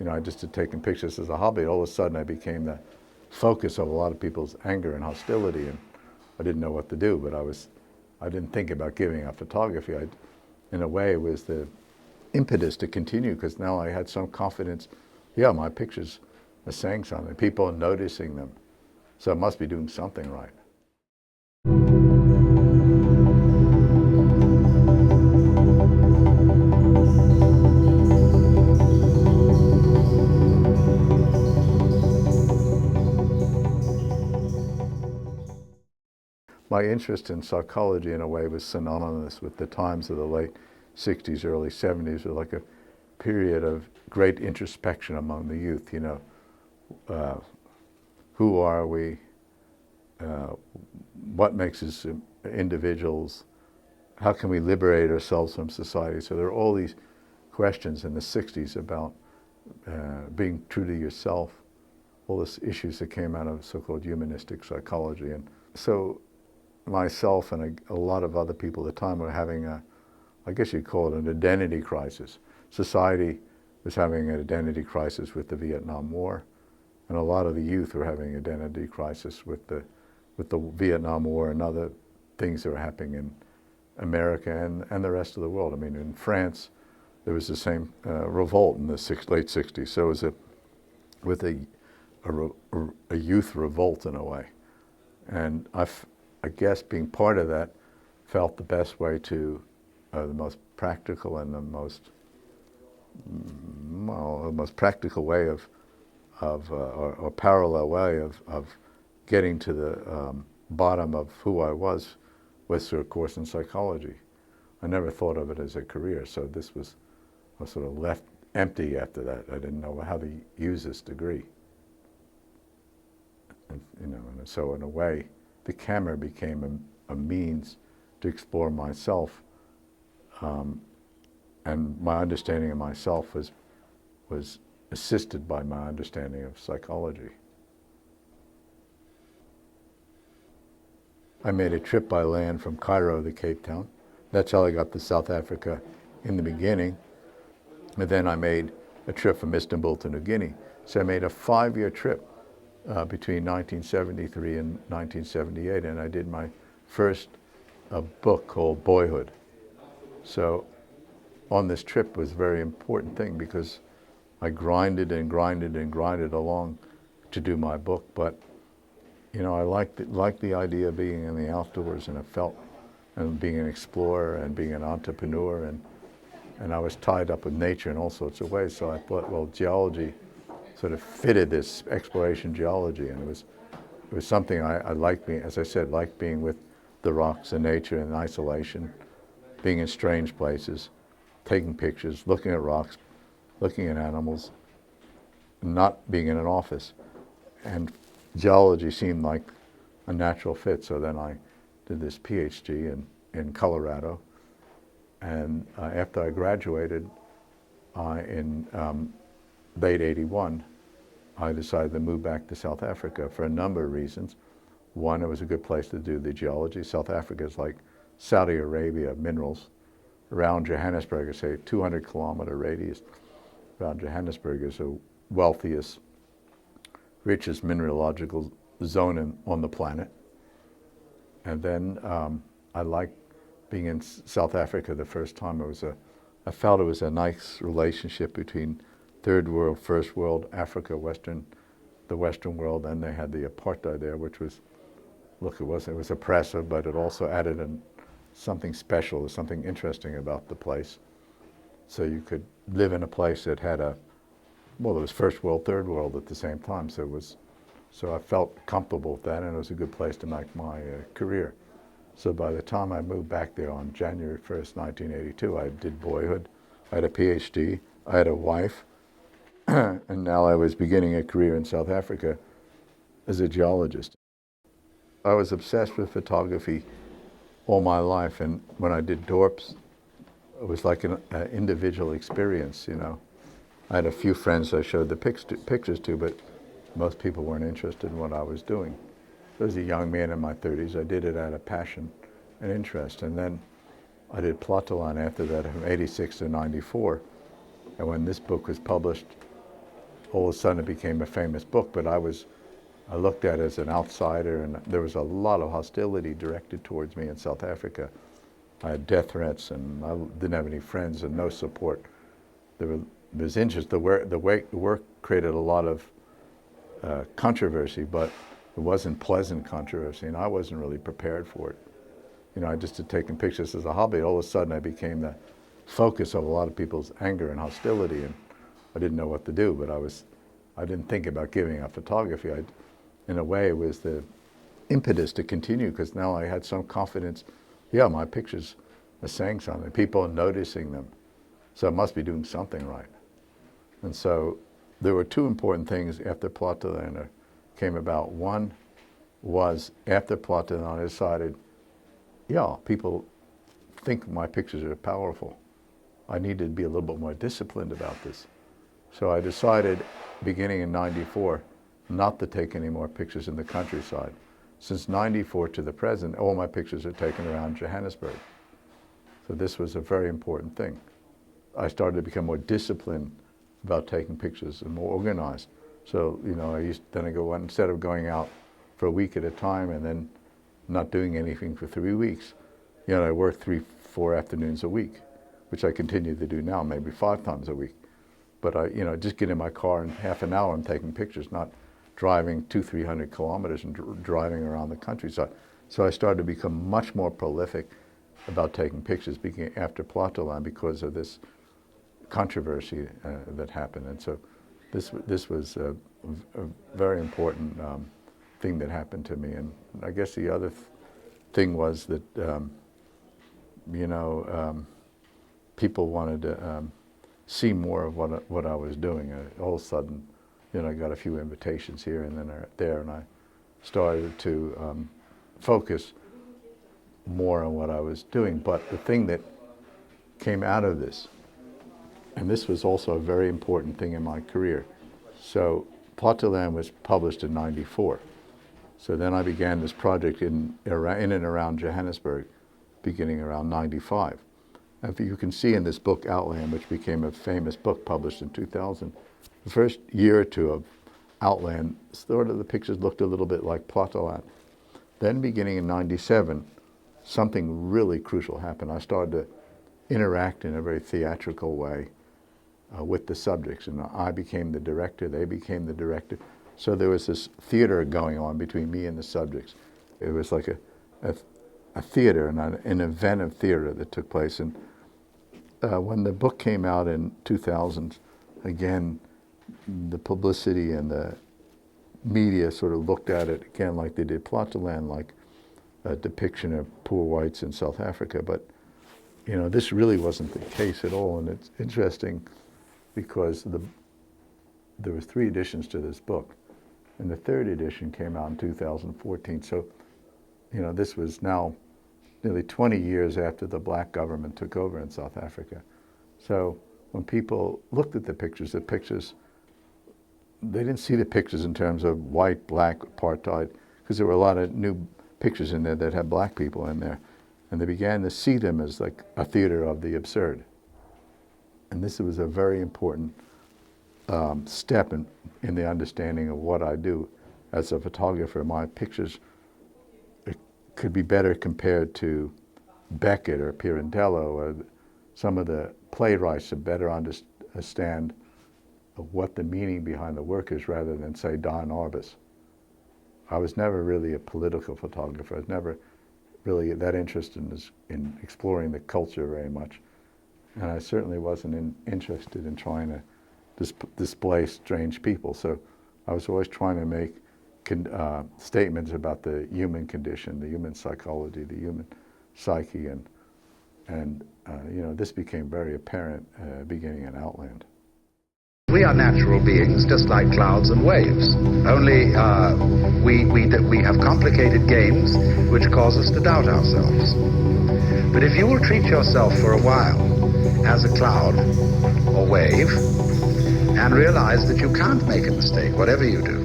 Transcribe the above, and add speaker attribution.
Speaker 1: I just had taken pictures as a hobby. All of a sudden I became the focus of a lot of people's anger and hostility, and I didn't know what to do, but I didn't think about giving up photography. In a way, it was the impetus to continue, because now I had some confidence. Yeah, my pictures are saying something. People are noticing them. So I must be doing something right. My interest in psychology, in a way, was synonymous with the times of the late 60s, early 70s. It was like a period of great introspection among the youth, who are we? What makes us individuals? How can we liberate ourselves from society? So there are all these questions in the 60s about being true to yourself, all these issues that came out of so-called humanistic psychology. And so myself and a lot of other people at the time were having I guess you'd call it an identity crisis. Society was having an identity crisis with the Vietnam War, and a lot of the youth were having an identity crisis with the Vietnam War and other things that were happening in America and the rest of the world. I mean, in France, there was the same revolt in the late 60s. So it was a youth revolt in a way. And I guess being part of that felt the best way to, the most practical and the most practical way or parallel way of getting to the bottom of who I was through a course in psychology. I never thought of it as a career, so I was sort of left empty after that. I didn't know how to use this degree. And so in a way, the camera became a means to explore myself, and my understanding of myself was assisted by my understanding of psychology. I made a trip by land from Cairo to Cape Town. That's how I got to South Africa in the beginning. And then I made a trip from Istanbul to New Guinea. So I made a 5-year trip between 1973 and 1978, and I did my first book called Boyhood. So on this trip was a very important thing, because I grinded and grinded and grinded along to do my book, but I liked the idea of being in the outdoors, and and being an explorer and being an entrepreneur, and I was tied up with nature in all sorts of ways. So I thought, well, geology sort of fitted this exploration geology, and it was something I liked being, as I said, liked being with the rocks and nature in isolation, being in strange places, taking pictures, looking at rocks, looking at animals, not being in an office. And geology seemed like a natural fit, so then I did this PhD in Colorado. And after I graduated in late 81, I decided to move back to South Africa for a number of reasons. One, it was a good place to do the geology. South Africa is like Saudi Arabia of minerals. Around Johannesburg, say 200-kilometer radius around Johannesburg, is the wealthiest, richest mineralogical zone on the planet. And then I liked being in South Africa the first time. I felt it was a nice relationship between third world, first world, Africa, the Western world, and they had the apartheid there, which was, look, it was oppressive, but it also added something special, something interesting about the place. So you could live in a place that had it was first world, third world at the same time. So I felt comfortable with that, and it was a good place to make my career. So by the time I moved back there on January 1st, 1982, I did Boyhood. I had a PhD, I had a wife, and now I was beginning a career in South Africa as a geologist. I was obsessed with photography all my life, and when I did Dorps, it was like an individual experience, I had a few friends I showed the pictures to, but most people weren't interested in what I was doing. As a young man in my 30s, I did it out of passion and interest. And then I did Platteland after that from 86 to 94. And when this book was published, all of a sudden it became a famous book, but I looked at it as an outsider, and there was a lot of hostility directed towards me in South Africa. I had death threats, and I didn't have any friends and no support. There was interest. The work created a lot of controversy, but it wasn't pleasant controversy, and I wasn't really prepared for it. You know, I just had taken pictures as a hobby. All of a sudden I became the focus of a lot of people's anger and hostility, and I didn't know what to do, but I didn't think about giving up photography. In a way, it was the impetus to continue, because now I had some confidence. Yeah, my pictures are saying something. People are noticing them, so I must be doing something right. And so there were two important things after Platteland came about. One was after Platteland, I decided, yeah, people think my pictures are powerful. I needed to be a little bit more disciplined about this. So I decided, beginning in '94, not to take any more pictures in the countryside. Since '94 to the present, all my pictures are taken around Johannesburg. So this was a very important thing. I started to become more disciplined about taking pictures and more organized. So, you know, instead of going out for a week at a time and then not doing anything for 3 weeks, you know, I worked 3-4 afternoons a week, which I continue to do now, maybe 5 times a week. But I, you know, just get in my car in half an hour, I'm taking pictures, not driving 200-300 kilometers and driving around the countryside. So I started to become much more prolific about taking pictures after Platteland because of this controversy that happened. And so this was a very important thing that happened to me. And I guess the other thing was that, you know, people wanted to see more of what I was doing. All of a sudden, you know, I got a few invitations here and then there, and I started to focus more on what I was doing. But the thing that came out of this, and this was also a very important thing in my career. So Platteland was published in '94. So then I began this project in and around Johannesburg, beginning around '95. And you can see in this book, Outland, which became a famous book published in 2000, the first year or two of Outland, sort of the pictures looked a little bit like Platteland. Then beginning in '97, something really crucial happened. I started to interact in a very theatrical way with the subjects, and I became the director, they became the director. So there was this theater going on between me and the subjects. It was like a theater, and an event of theater that took place. And when the book came out in 2000, again, the publicity and the media sort of looked at it again like they did Platteland, like a depiction of poor whites in South Africa. But, you know, this really wasn't the case at all. And it's interesting because there was 3 editions to this book, and the 3rd edition came out in 2014. So, you know, this was now nearly 20 years after the black government took over in South Africa. So when people looked at the pictures, they didn't see the pictures in terms of white, black, apartheid, because there were a lot of new pictures in there that had black people in there. And they began to see them as like a theater of the absurd. And this was a very important step in the understanding of what I do as a photographer. My pictures could be better compared to Beckett or Pirandello or some of the playwrights to better understand what the meaning behind the work is, rather than, say, Don Arbus. I was never really a political photographer. I was never really that interested in exploring the culture very much. And I certainly wasn't interested in trying to display strange people. So I was always trying to make statements about the human condition, the human psychology, the human psyche, and you know, this became very apparent beginning in Outland.
Speaker 2: We are natural beings, just like clouds and waves. Only we have complicated games which cause us to doubt ourselves. But if you will treat yourself for a while as a cloud or wave and realize that you can't make a mistake, whatever you do,